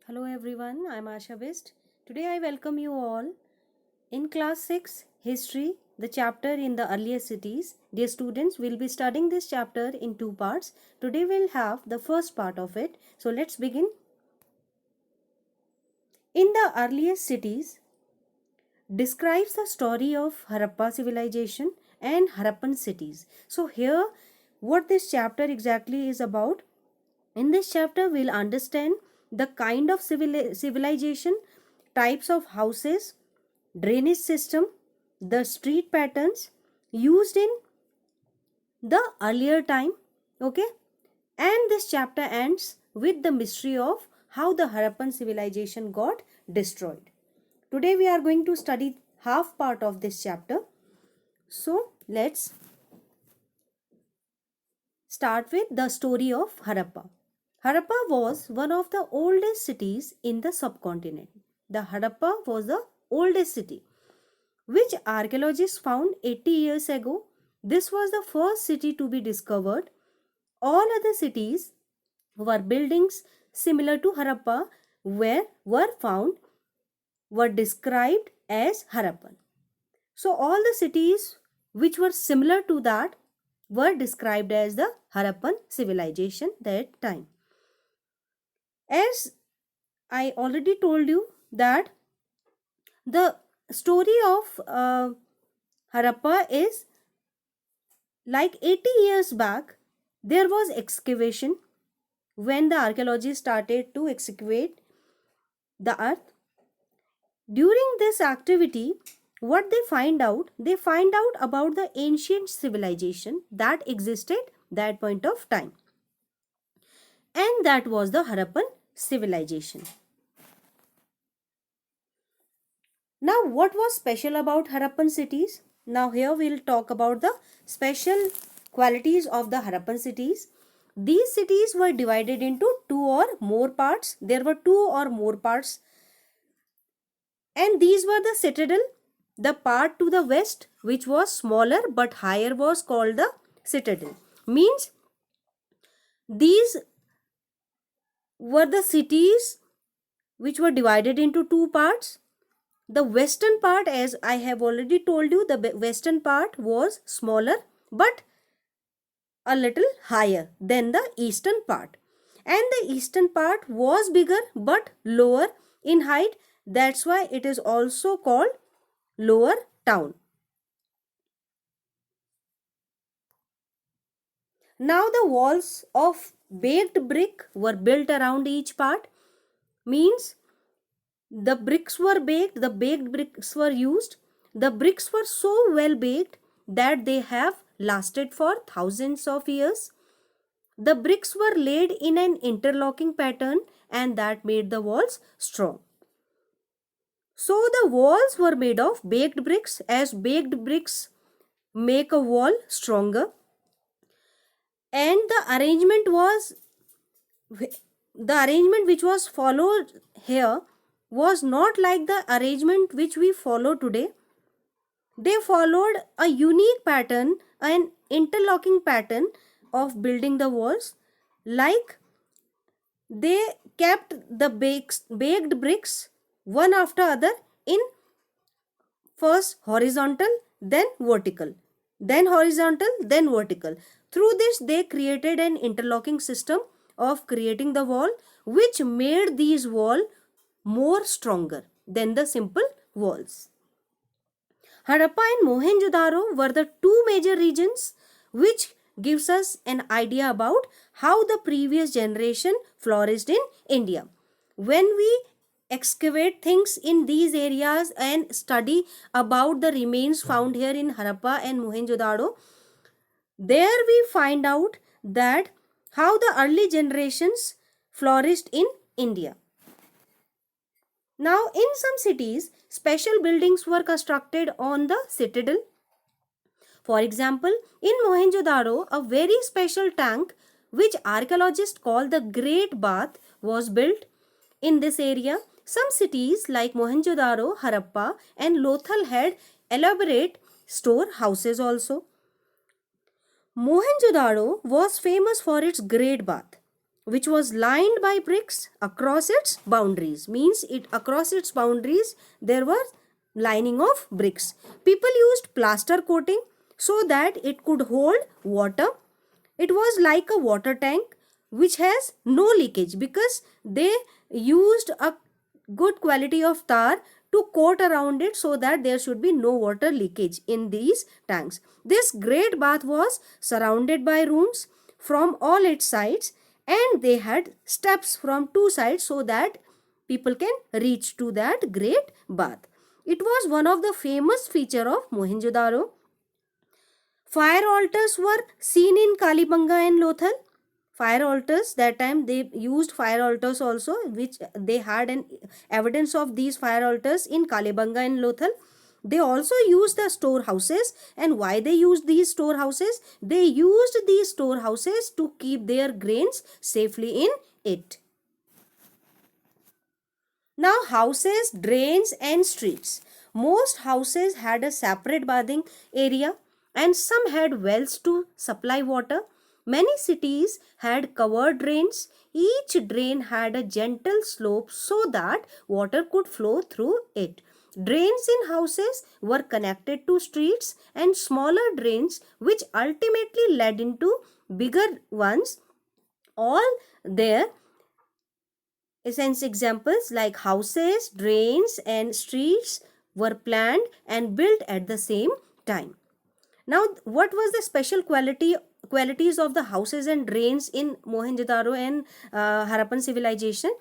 Hello everyone, I'm Asha Bist. Today I welcome you all in class 6 history, the chapter in the earliest cities. Dear students, we'll be studying this chapter in two parts. Today we'll have the first part of it. So let's begin. In the earliest cities describes the story of Harappa civilization and Harappan cities. So here what this chapter exactly is about. In this chapter, we'll understand the kind of civilization, types of houses, drainage system, the street patterns used in the earlier time. Okay, and this chapter ends with the mystery of how the Harappan civilization got destroyed. Today, we are going to study half part of this chapter. So, let's start with the story of Harappa. Harappa was one of the oldest cities in the subcontinent. The Harappa was the oldest city, which archaeologists found 80 years ago. This was the first city to be discovered. All other cities were buildings similar to Harappa were found were described as Harappan. So all the cities which were similar to that were described as the Harappan civilization that time. As I already told you that the story of Harappa is like 80 years back, there was excavation when the archaeologists started to excavate the earth. During this activity, what they find out? They find out about the ancient civilization that existed that point of time. And that was the Harappan civilization. Now, what was special about Harappan cities? Now, here we'll talk about the special qualities of the Harappan cities. These cities were divided into two or more parts. There were two or more parts. And these were the citadel. The part to the west, which was smaller but higher, was called the citadel. Means these were the cities which were divided into two parts. The western part, as I have already told you, the western part was smaller but a little higher than the eastern part. And the eastern part was bigger but lower in height. That's why it is also called lower town. Now the walls of baked brick were built around each part. Means the bricks were baked, the baked bricks were used. The bricks were so well baked that they have lasted for thousands of years. The bricks were laid in an interlocking pattern and that made the walls strong. So the walls were made of baked bricks, as baked bricks make a wall stronger. And the arrangement which was followed here was not like the arrangement which we follow today. They followed a unique pattern, an interlocking pattern of building the walls. Like they kept the baked bricks one after other in first horizontal, then vertical, then horizontal, then vertical. Through this, they created an interlocking system of creating the wall, which made these walls more stronger than the simple walls. Harappa and Mohenjo-daro were the two major regions, which gives us an idea about how the previous generation flourished in India. When we excavate things in these areas and study about the remains found here in Harappa and Mohenjo-daro, there we find out that how the early generations flourished in India. Now, in some cities, special buildings were constructed on the citadel. For example, in Mohenjo-daro, a very special tank which archaeologists call the Great Bath was built in this area. Some cities like Mohenjo-daro, Harappa and Lothal had elaborate storehouses also. Mohenjo-daro was famous for its Great Bath. which was lined by bricks across its boundaries. Means it across its boundaries there was lining of bricks. People used plaster coating so that it could hold water. It was like a water tank which has no leakage because they used a good quality of tar to coat around it so that there should be no water leakage in these tanks. This great bath was surrounded by rooms from all its sides, and they had steps from two sides so that people can reach to that great bath. It was one of the famous feature of Mohenjo-daro. Fire altars were seen in Kalibanga and Lothal. Fire altars, that time they used fire altars also, which they had an evidence of these fire altars in Kalibanga and Lothal. They also used the storehouses. And why they used these storehouses? They used these storehouses to keep their grains safely in it. Now, houses, drains and streets. Most houses had a separate bathing area and some had wells to supply water. Many cities had covered drains. Each drain had a gentle slope so that water could flow through it. Drains in houses were connected to streets and smaller drains which ultimately led into bigger ones. All there essence examples like houses, drains and streets were planned and built at the same time. Now, what was the special qualities of the houses and drains in Mohenjo-daro and Harappan civilization?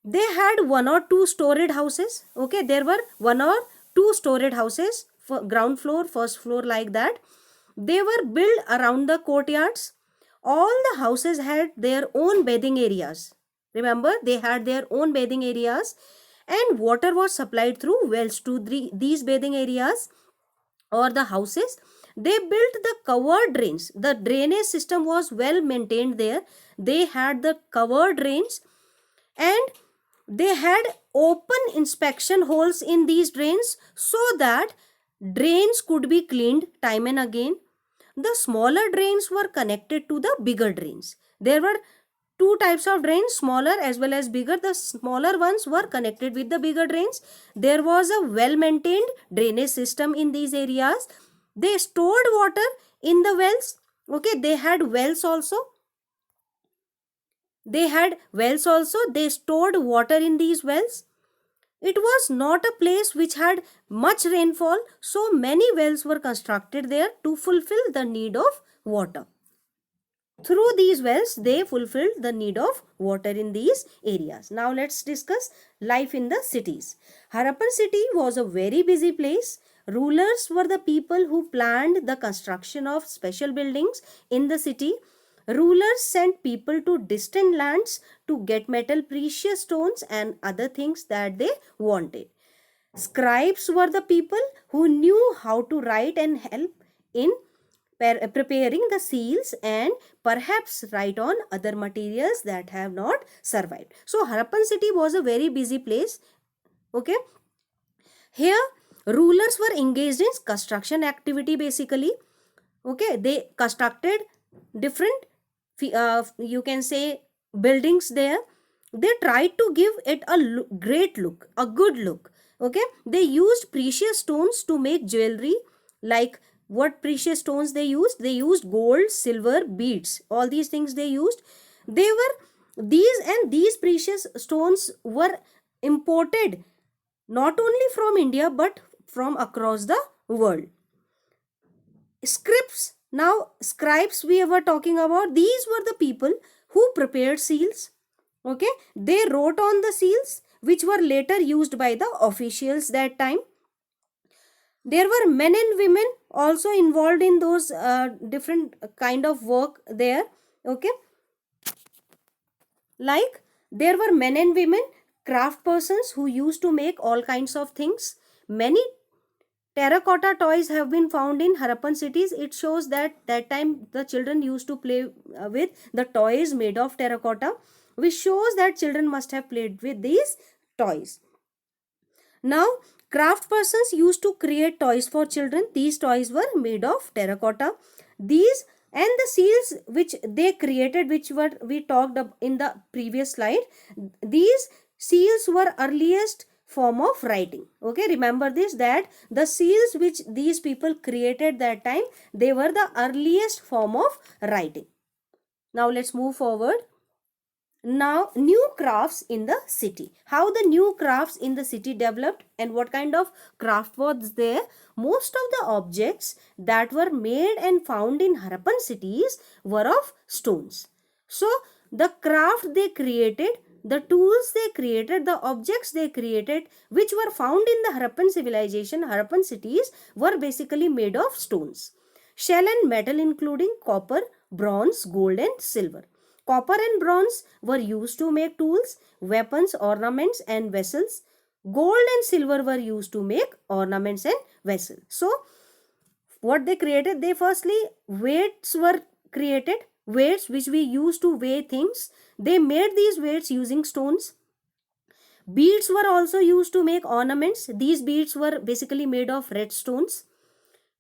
They had one or two storage houses. Okay, there were one or two storage houses, for ground floor, first floor, like that. They were built around the courtyards. All the houses had their own bathing areas. Remember, they had their own bathing areas, and water was supplied through wells to these bathing areas or the houses. They built the covered drains. The drainage system was well maintained there. They had the covered drains, and they had open inspection holes in these drains so that drains could be cleaned time and again. The smaller drains were connected to the bigger drains. There were two types of drains, smaller as well as bigger. The smaller ones were connected with the bigger drains. There was a well maintained drainage system in these areas. They stored water in the wells. Okay, they had wells also. They stored water in these wells. It was not a place which had much rainfall, so many wells were constructed there to fulfill the need of water. Through these wells, they fulfilled the need of water in these areas. Now let's discuss life in the cities. Harappan city was a very busy place. Rulers were the people who planned the construction of special buildings in the city. Rulers sent people to distant lands to get metal, precious stones and other things that they wanted. Scribes were the people who knew how to write and help in preparing the seals and perhaps write on other materials that have not survived. So Harappan city was a very busy place. Okay. Here rulers were engaged in construction activity basically. Okay. They constructed different you can say buildings there. They tried to give it a great look, a good look. Okay. They used precious stones to make jewelry. Like what precious stones they used gold, silver, beads, all these things they used. These precious stones were imported not only from India but from across the world. Scribes we were talking about, these were the people who prepared seals. Okay, they wrote on the seals which were later used by the officials that time. There were men and women also involved in those different kind of work there. Okay, like there were men and women craft persons who used to make all kinds of things. Many terracotta toys have been found in Harappan cities. It shows that time the children used to play with the toys made of terracotta, which shows that children must have played with these toys. Now craft persons used to create toys for children. These toys were made of terracotta. These And the seals which they created, which were we talked in the previous slide, these seals were earliest form of writing. Okay, remember this, that the seals which these people created that time, they were the earliest form of writing. Now let's move forward. Now, new crafts in the city. How the new crafts in the city developed and what kind of craft was there? Most of the objects that were made and found in Harappan cities were of stones. So, the craft they created, the tools they created, the objects they created, which were found in the Harappan civilization, Harappan cities, were basically made of stones. Shell and metal including copper, bronze, gold and silver. Copper and bronze were used to make tools, weapons, ornaments and vessels. Gold and silver were used to make ornaments and vessels. So, what they created? They firstly, weights were created, weights which we use to weigh things. They made these weights using stones. Beads were also used to make ornaments. These beads were basically made of red stones.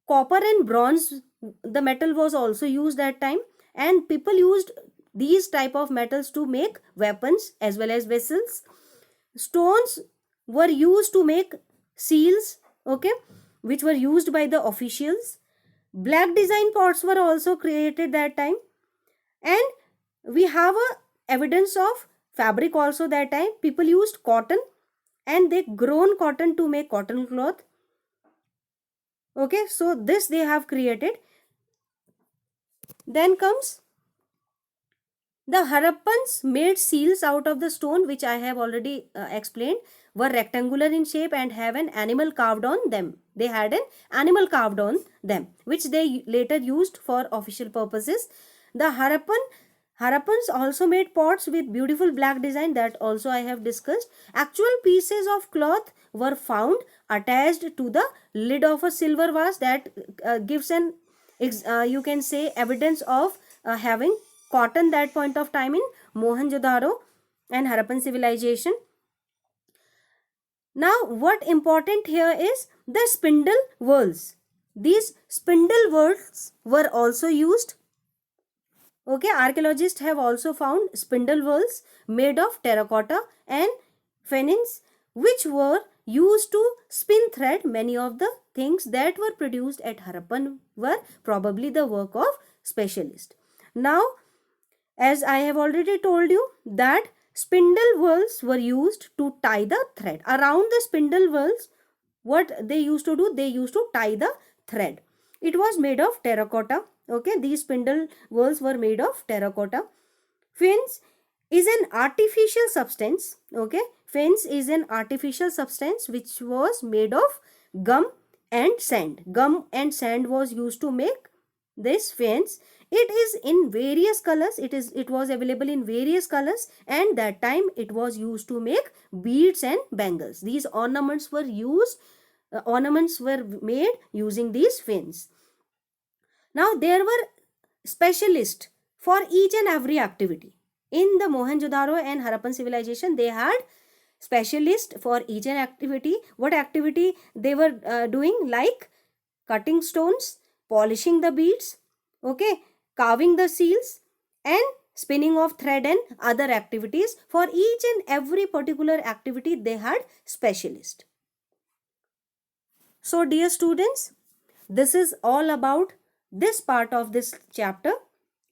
Copper and bronze, the metal was also used that time, and people used these type of metals to make weapons as well as vessels. Stones were used to make seals, okay, which were used by the officials. Black design pots were also created that time, and we have a evidence of fabric also that time. People used cotton and they grown cotton to make cotton cloth. Okay, so this they have created. Then comes the Harappans made seals out of the stone, which I have already explained, were rectangular in shape and have an animal carved on them. They had an animal carved on them, which they later used for official purposes. The Harappans also made pots with beautiful black design, that also I have discussed. Actual pieces of cloth were found attached to the lid of a silver vase, that gives an you can say evidence of having cotton that point of time in Mohenjo-daro and Harappan civilization. Now, what important here is the spindle whorls. These spindle whorls were also used. Okay, archaeologists have also found spindle whorls made of terracotta and phoenix, which were used to spin thread. Many of the things that were produced at Harappan were probably the work of specialists. Now, as I have already told you, that spindle whorls were used to tie the thread. Around the spindle whorls, what they used to do? They used to tie the thread. It was made of terracotta. Okay, these spindle whorls were made of terracotta. Fins is an artificial substance. Okay, fins is an artificial substance which was made of gum and sand. Gum and sand was used to make this fins. It is in various colors. It was available in various colors, and that time it was used to make beads and bangles. These ornaments were used. Ornaments were made using these fins. Now, there were specialists for each and every activity. In the Mohenjo-daro and Harappan civilization, they had specialists for each and activity. What activity they were doing? Like cutting stones, polishing the beads, okay, carving the seals, and spinning of thread and other activities. For each and every particular activity, they had specialists. So, dear students, this is all about this part of this chapter.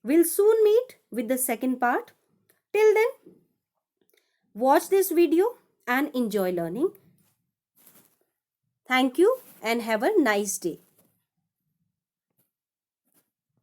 We'll soon meet with the second part. Till then, watch this video and enjoy learning. Thank you and have a nice day.